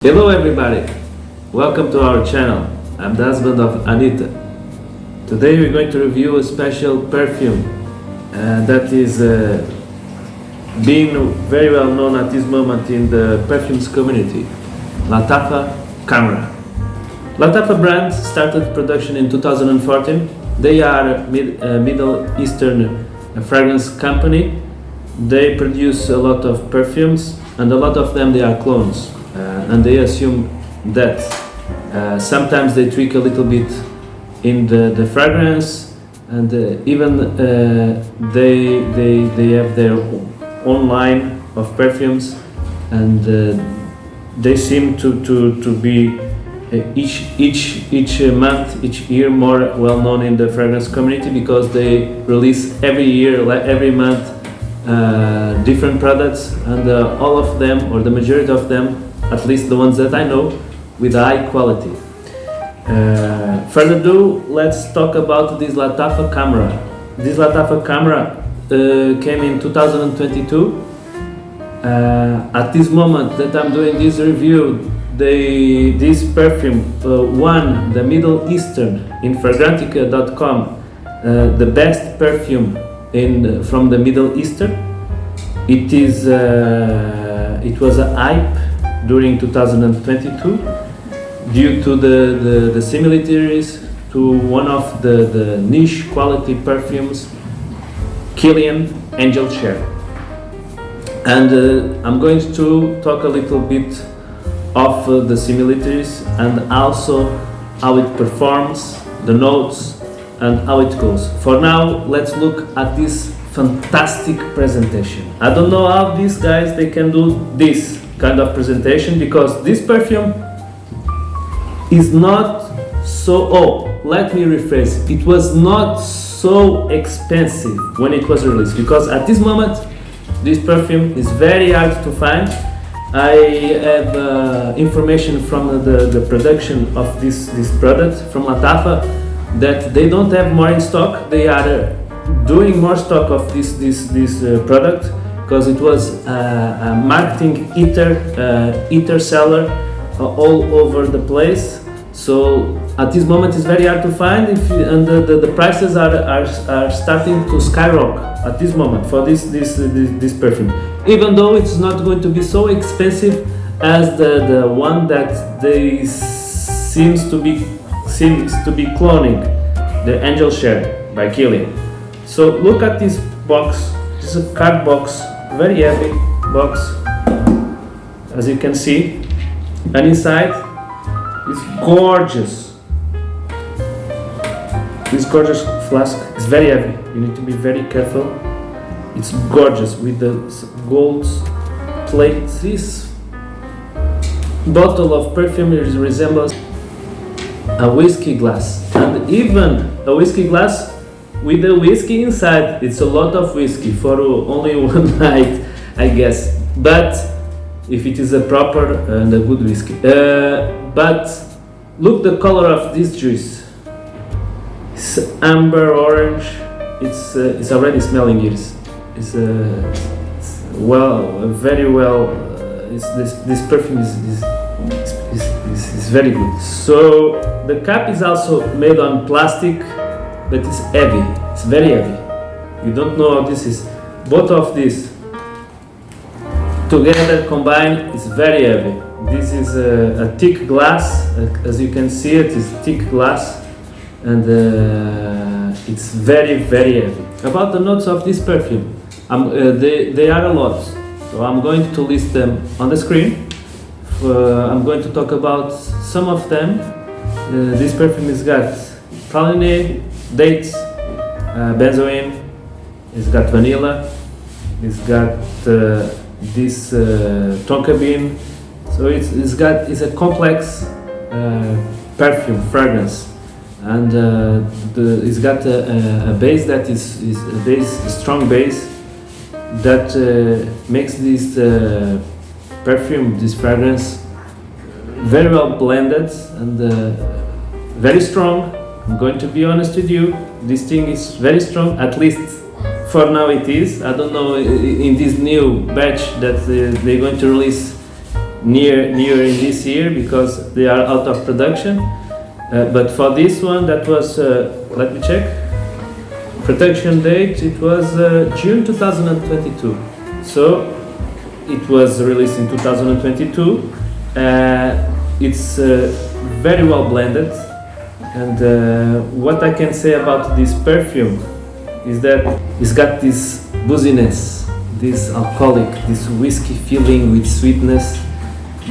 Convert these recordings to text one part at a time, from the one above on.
Hello everybody, welcome to our channel. I'm the husband of Anita. Today we're going to review a special perfume that is being very well known at this moment in the perfumes community. Lattafa Khamrah. Lattafa brand started production in 2014. They are a Middle Eastern fragrance company. They produce a lot of perfumes and a lot of them they are clones. And they assume that sometimes they tweak a little bit in the fragrance, and even they have their own line of perfumes, and they seem to be each month, each year more well known in the fragrance community because they release every year, every month, different products, and all of them, or the majority of them, at least the ones that I know, with high quality. Further ado, let's talk about this Lattafa Khamrah. This Lattafa Khamrah came in 2022. At this moment that I'm doing this review, this perfume won the Middle Eastern in Fragrantica.com the best perfume from the Middle Eastern. It was a hype during 2022 due to the similarities to one of the niche quality perfumes, Kilian Angel Share. And I'm going to talk a little bit of the similarities and also how it performs, the notes, and how it goes. For now, let's look at this fantastic presentation. I don't know how these guys they can do this kind of presentation, because this perfume is not let me rephrase, it was not so expensive when it was released, because at this moment this perfume is very hard to find. I have information from the production of this product from Lattafa that they don't have more in stock. They are doing more stock of this product, because it was a marketing eater seller all over the place. So at this moment it's very hard to find, and the prices are starting to skyrocket at this moment for this perfume, even though it's not going to be so expensive as the one that they seems to be cloning, the Angel Share by Kilian. So look at this box. This is a card box, very heavy box, as you can see, and inside is gorgeous. This gorgeous flask is very heavy. You need to be very careful. It's gorgeous with the gold plate. This bottle of perfume resembles a whiskey glass, and even a whiskey glass with the whiskey inside. It's a lot of whiskey for only one night, I guess, but if it is a proper and a good whiskey. But look the color of this juice. It's amber orange. It's already smelling it. It's very well. This perfume is very good. So the cap is also made on plastic, but it's heavy. It's very heavy. You don't know how this is. Both of these together combined is very heavy. This is a thick glass, as you can see it is thick glass, and it's very heavy. About the notes of this perfume, they are a lot, so I'm going to list them on the screen. I'm going to talk about some of them. This perfume has got praline, dates, benzoin, it's got vanilla, it's got this tonka bean. So it's a complex perfume fragrance, and it's got a base that is a strong base that makes this perfume, this fragrance, very well blended and very strong. I'm going to be honest with you, this thing is very strong, at least for now it is. I don't know in this new batch that they're going to release near in this year because they are out of production. But for this one, that was let me check. Production date, it was June 2022. So it was released in 2022. It's very well blended, and what I can say about this perfume is that it's got this booziness, this alcoholic, this whiskey feeling with sweetness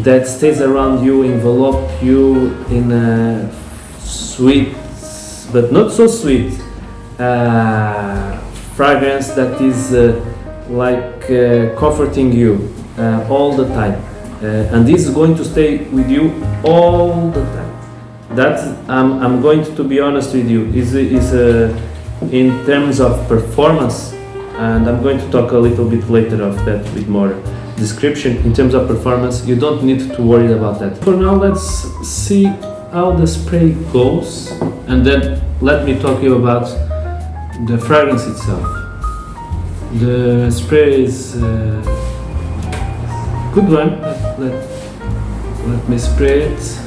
that stays around you, envelop you in a sweet, but not so sweet, fragrance that is comforting you all the time. And this is going to stay with you all the time. That I'm going to be honest with you, is in terms of performance, and I'm going to talk a little bit later of that with more description. In terms of performance, you don't need to worry about that. For now, let's see how the spray goes, and then let me talk to you about the fragrance itself. The spray is good one. Let me spray it.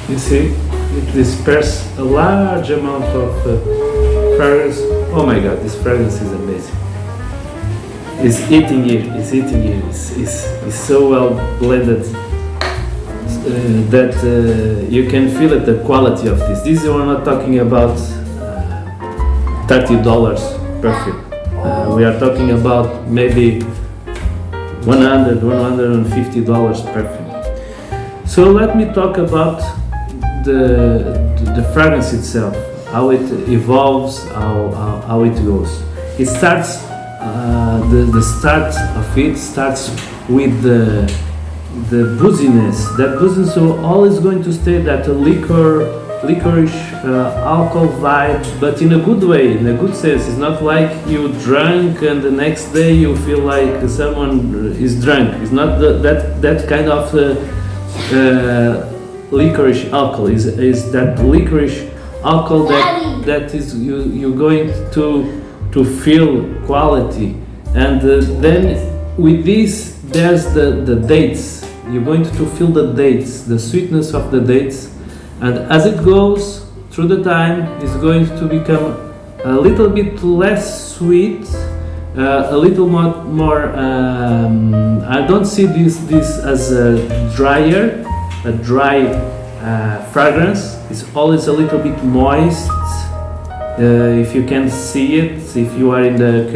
You see, it disperses a large amount of fragrance. Oh my god, this fragrance is amazing. It's eating here, it's so well blended that you can feel it, the quality of this. This we're not talking about $30 perfume. We are talking about maybe $150 perfume. So let me talk about the fragrance itself, how it evolves, how it goes. It starts, the start of it starts with the booziness. That booziness is always going to stay, that licorice alcohol vibe, but in a good way, in a good sense. It's not like you drunk and the next day you feel like someone is drunk. It's not that kind of licorice alcohol. Is that licorice alcohol that is you're going to feel quality, and then with this there's the dates. You're going to feel the dates, the sweetness of the dates, and as it goes through the time, it's going to become a little bit less sweet, a little more. I don't see this as a dry fragrance. It's always a little bit moist. If you can see it, if you are in the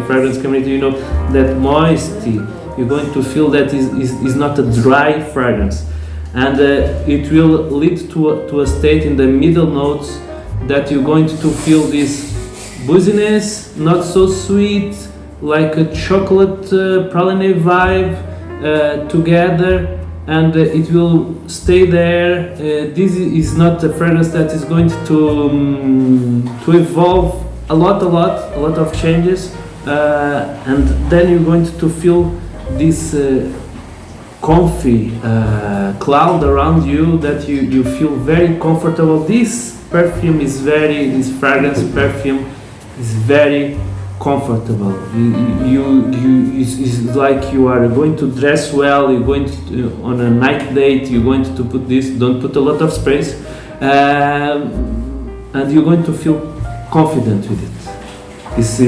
fragrance community, you know that moisty. You're going to feel that is not a dry fragrance, and it will lead to a state in the middle notes that you're going to feel this booziness, not so sweet, like a chocolate praline vibe together, and it will stay there. This is not a fragrance that is going to evolve a lot of changes, and then you're going to feel this comfy cloud around you that you feel very comfortable. This fragrance perfume is very comfortable. It's like you are going to dress well. You're going to, on a night date, you're going to put this. Don't put a lot of sprays, and you're going to feel confident with it. It's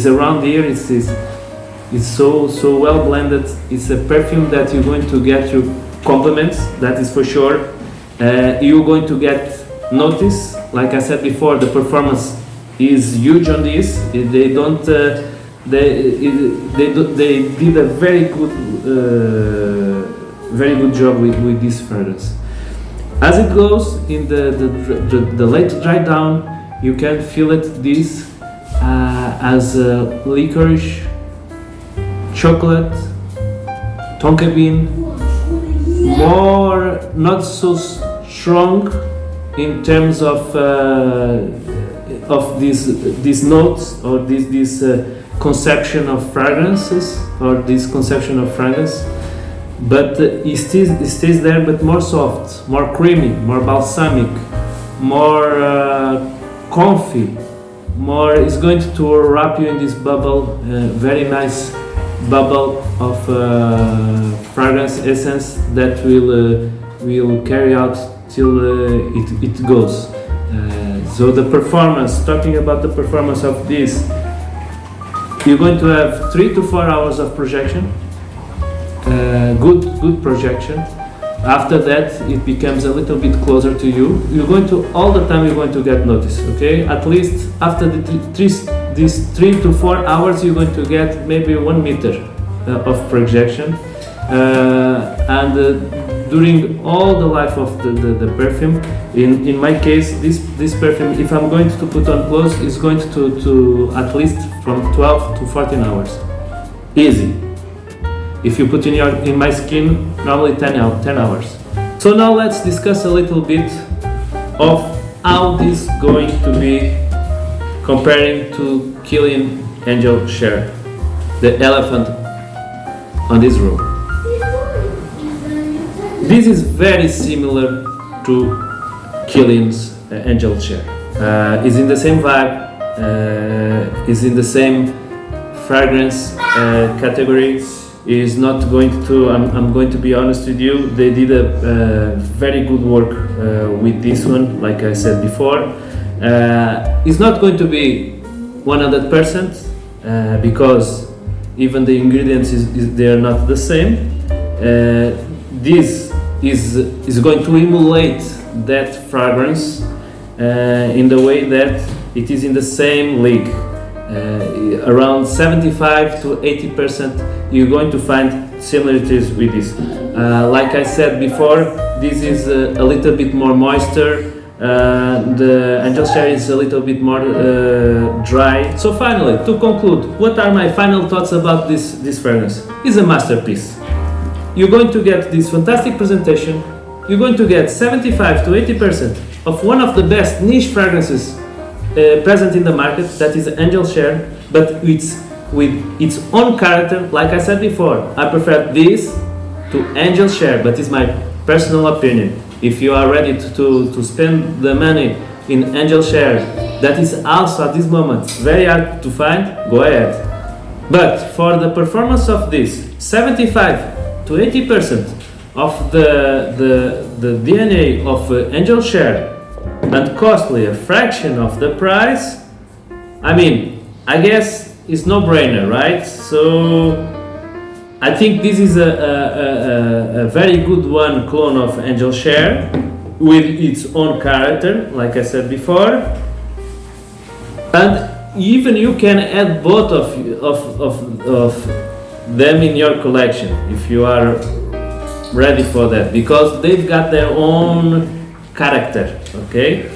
around here. It's so well blended. It's a perfume that you're going to get your compliments. That is for sure. You're going to get notice. Like I said before, the performance is huge on this. They did a very good job with this fragrance. As it goes in the late dry down, you can feel it as licorice, chocolate, tonka bean, more not so strong in terms of these notes, or this conception of fragrances, or this conception of fragrance, but it stays there, but more soft, more creamy, more balsamic, more comfy, more. It's going to wrap you in this bubble, very nice bubble of fragrance essence that will carry out till it goes. So the performance, talking about the performance of this, you're going to have 3 to 4 hours of projection, good projection. After that, it becomes a little bit closer to you. You're going to, all the time you're going to get notice, okay? At least after these 3 to 4 hours, you're going to get maybe 1 meter of projection. During all the life of the perfume, in my case, this perfume, if I'm going to put on clothes, is going to at least from 12 to 14 hours. Easy. If you put in my skin, normally 10 hours. So now let's discuss a little bit of how this is going to be comparing to Kilian Angel Share, the elephant on this room. This is very similar to Kilian's Angel Share. It's in the same vibe, is in the same fragrance category. Is not going to, I'm going to be honest with you, they did a very good work with this one, like I said before. It's not going to be 100% because even the ingredients they are not the same. This is going to emulate that fragrance in the way that it is in the same league. Around 75 to 80% you're going to find similarities with this. Like I said before, this is a little bit more moisture. The Angel Share is a little bit more dry. So finally, to conclude, what are my final thoughts about this fragrance? It's a masterpiece. You're going to get this fantastic presentation. You're going to get 75 to 80% of one of the best niche fragrances present in the market, that is Angel Share, but with its own character. Like I said before, I prefer this to Angel Share, but it's my personal opinion. If you are ready to spend the money in Angel Share, that is also at this moment very hard to find, go ahead. But for the performance of this, 75 to 80% of the DNA of Angel Share, and costly, a fraction of the price, I mean, I guess it's no-brainer, right? So I think this is a very good one clone of Angel Share with its own character, like I said before. And even you can add both of them in your collection if you are ready for that, because they've got their own character, okay?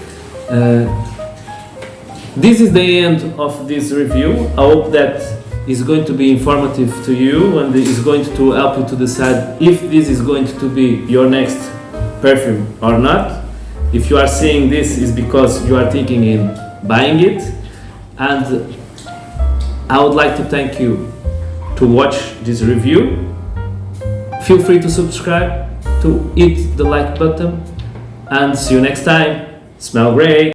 This is the end of this review. I hope that is going to be informative to you and is going to help you to decide if this is going to be your next perfume or not. If you are seeing this, is because you are thinking in buying it. And I would like to thank you to watch this review. Feel free to subscribe, to hit the like button, and see you next time. Smell great!